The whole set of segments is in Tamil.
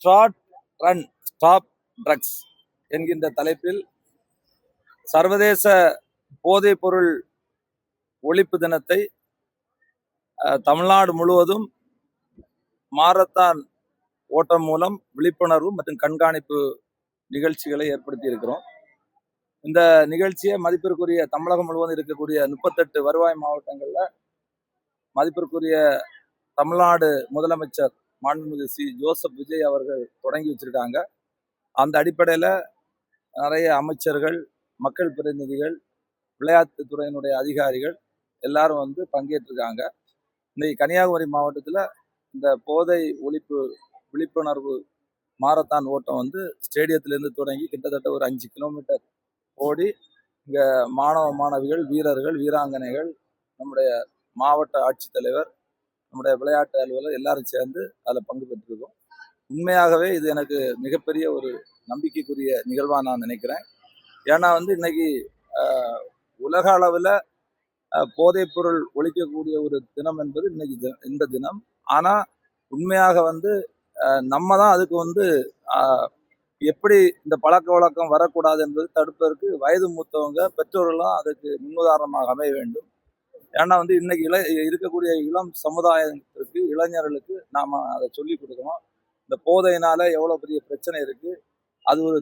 ஸ்டார்ட் ரன் ஸ்டாப் ட்ரக்ஸ் என்கின்ற தலைப்பில் சர்வதேச போதைப் பொருள் ஒழிப்பு தினத்தை தமிழ்நாடு முழுவதும் மாரத்தான் ஓட்டம் மூலம் விழிப்புணர்வு மற்றும் கண்காணிப்பு நிகழ்ச்சிகளை ஏற்படுத்தி இருக்கிறோம். இந்த நிகழ்ச்சியை மதிப்பிற்குரிய தமிழகம் முழுவதும் இருக்கக்கூடிய 38 வருவாய் மாவட்டங்கள்ல மதிப்பிற்குரிய தமிழ்நாடு முதலமைச்சர் மாண்புமிகு ஜோசப் விஜய் அவர்கள் தொடங்கி வச்சிருக்காங்க. அந்த அடிப்படையில் நிறைய அமைச்சர்கள், மக்கள் பிரதிநிதிகள், விளையாட்டுத்துறையினுடைய அதிகாரிகள் எல்லாரும் பங்கேற்றிருக்காங்க. இன்னைக்கு கன்னியாகுமரி மாவட்டத்தில் இந்த போதை ஒழிப்பு விழிப்புணர்வு மாரத்தான் ஓட்டம் ஸ்டேடியத்திலிருந்து தொடங்கி கிட்டத்தட்ட ஒரு 5 கிலோமீட்டர் ஓடி இங்கே மாணவ மாணவிகள், வீரர்கள், வீராங்கனைகள், நம்முடைய மாவட்ட ஆட்சித்தலைவர், நம்முடைய விளையாட்டு அலுவலர் எல்லாரும் சேர்ந்து அதில் பங்கு பெற்றிருக்கோம். உண்மையாகவே இது எனக்கு மிகப்பெரிய ஒரு நம்பிக்கைக்குரிய நிகழ்வாக நான் நினைக்கிறேன். ஏன்னா இன்னைக்கு உலக அளவில் போதைப் பொருள் ஒழிக்கக்கூடிய ஒரு தினம் என்பது இன்னைக்கு இந்த தினம். ஆனால் உண்மையாக நம்ம தான் அதுக்கு எப்படி இந்த பழக்க வழக்கம் வரக்கூடாது என்பது தடுப்பதற்கு வயது மூத்தவங்க, பெற்றோர்களும் அதுக்கு முன்னுதாரணமாக அமைய வேண்டும். ஏன்னா இன்னைக்கு இருக்கக்கூடிய இளம் சமுதாயத்திற்கு, இளைஞர்களுக்கு நாம் அதை சொல்லி கொடுக்கணும். இந்த போதையினால எவ்வளோ பெரிய பிரச்சனை இருக்கு. அது ஒரு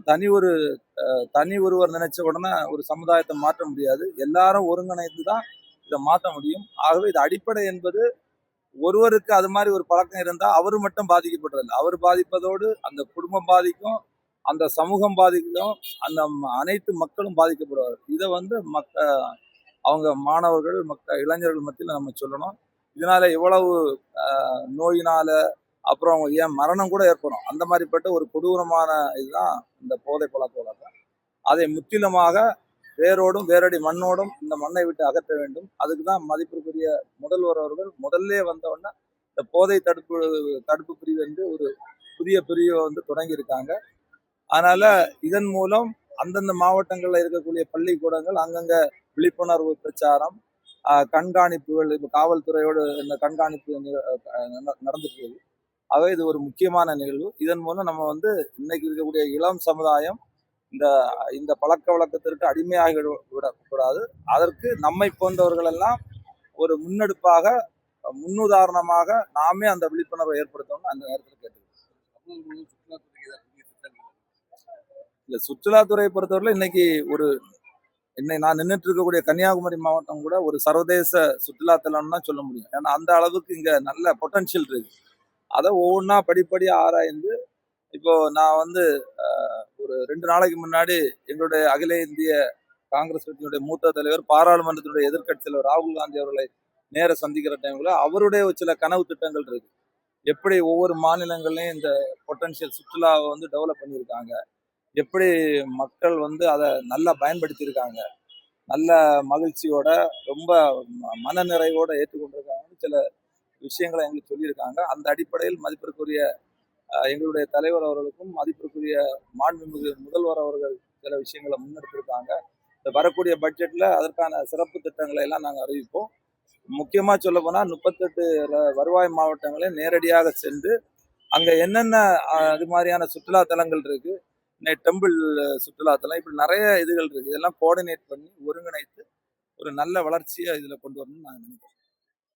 தனி ஒருவர் நினைச்ச உடனே ஒரு சமுதாயத்தை மாற்ற முடியாது. எல்லாரும் ஒருங்கிணைந்து தான் இதை மாற்ற முடியும். ஆகவே இது அடிப்படை என்பது ஒருவருக்கு அது மாதிரி ஒரு பழக்கம் இருந்தால் அவரு மட்டும் பாதிக்கப்படுறதில்லை. அவர் பாதிப்பதோடு அந்த குடும்பம் பாதிக்கும், அந்த சமூகம் பாதிக்கும், அந்த அனைத்து மக்களும் பாதிக்கப்படுவார். இதை அவங்க மாணவர்கள், இளைஞர்கள் மத்தியில் நம்ம சொல்லணும். இதனால எவ்வளவு நோயினால அப்புறம் ஏன் மரணம் கூட ஏற்படும். அந்த மாதிரிப்பட்ட ஒரு கொடூரமான இதுதான் இந்த போதை பழக்க வழக்கம். அதை முற்றிலுமாக வேரோடும் வேரடி மண்ணோடும் இந்த மண்ணை விட்டு அகற்ற வேண்டும். அதுக்கு தான் மதிப்பிற்குரிய முதல்வர் அவர்கள் முதல்ல வந்தவுடனே இந்த போதை தடுப்பு பிரிவு என்று ஒரு புதிய பிரிவை தொடங்கியிருக்காங்க. அதனால இதன் மூலம் அந்தந்த மாவட்டங்களில் இருக்கக்கூடிய பள்ளிக்கூடங்கள் அங்கங்க விழிப்புணர்வு பிரச்சாரம், கண்காணிப்புகள், இப்போ காவல்துறையோடு இந்த கண்காணிப்பு நடந்துட்டு. ஆகவே இது ஒரு முக்கியமான நிகழ்வு. இதன் மூலம் நம்ம இன்னைக்கு இருக்கக்கூடிய இளம் சமுதாயம் இந்த பழக்க வழக்கத்திற்கு அடிமையாகி விடக்கூடாது. அதற்கு நம்மை போன்றவர்கள் எல்லாம் ஒரு முன்னெடுப்பாக, முன்னுதாரணமாக நாமே அந்த விழிப்புணர்வை ஏற்படுத்தணும்னு அந்த நேரத்தில் கேட்டுக்கிறேன். இல்ல, சுற்றுலாத்துறையை பொறுத்தவரையில் இன்னைக்கு நான் நின்றுட்டு இருக்கக்கூடிய கன்னியாகுமரி மாவட்டம் கூட ஒரு சர்வதேச சுற்றுலாத்தலம்னு தான் சொல்ல முடியும். ஏன்னா அந்த அளவுக்கு இங்க நல்ல பொட்டன்ஷியல் இருக்கு. அதை ஒவ்வொன்றா படிப்படியாக ஆராய்ந்து இப்போ நான் ஒரு 2 நாளைக்கு முன்னாடி எங்களுடைய அகில இந்திய காங்கிரஸ் கட்சியினுடைய மூத்த தலைவர், பாராளுமன்றத்தினுடைய எதிர்க்கட்சி தலைவர் ராகுல் காந்தி அவர்களை நேர சந்திக்கிற டைம்ல அவருடைய சில கனவு திட்டங்கள் இருக்கு. எப்படி ஒவ்வொரு மாநிலங்கள்லையும் இந்த பொட்டன்ஷியல் சுற்றுலாவை டெவலப் பண்ணியிருக்காங்க, எப்படி மக்கள் அதை நல்லா பயன்படுத்தியிருக்காங்க, நல்ல மகிழ்ச்சியோட ரொம்ப மன நிறைவோட ஏற்றுக்கொண்டிருக்காங்கன்னு சில விஷயங்களை எங்களுக்கு சொல்லியிருக்காங்க. அந்த அடிப்படையில் மதிப்பிற்குரிய எங்களுடைய தலைவர் அவர்களுக்கும் மதிப்பிற்குரிய மாண்புமிகு முதல்வர் அவர்கள் சில விஷயங்களை முன்னெடுத்திருக்காங்க. இந்த வரக்கூடிய பட்ஜெட்ல அதற்கான சிறப்பு திட்டங்களை எல்லாம் நாங்கள் அறிவிப்போம். முக்கியமாக சொல்ல போனால் 38 வருவாய் மாவட்டங்களை நேரடியாக சென்று அங்கே என்னென்ன இது மாதிரியான சுற்றுலா தலங்கள் இருக்கு, டெம்பிள் சுற்றுலாத்தலம், இப்படி நிறைய இதுகள் இருக்கு. இதெல்லாம் கோஆர்டினேட் பண்ணி ஒருங்கிணைத்து ஒரு நல்ல வளர்ச்சியை இதில் கொண்டு வரணும்னு நான் நினைக்கிறேன்.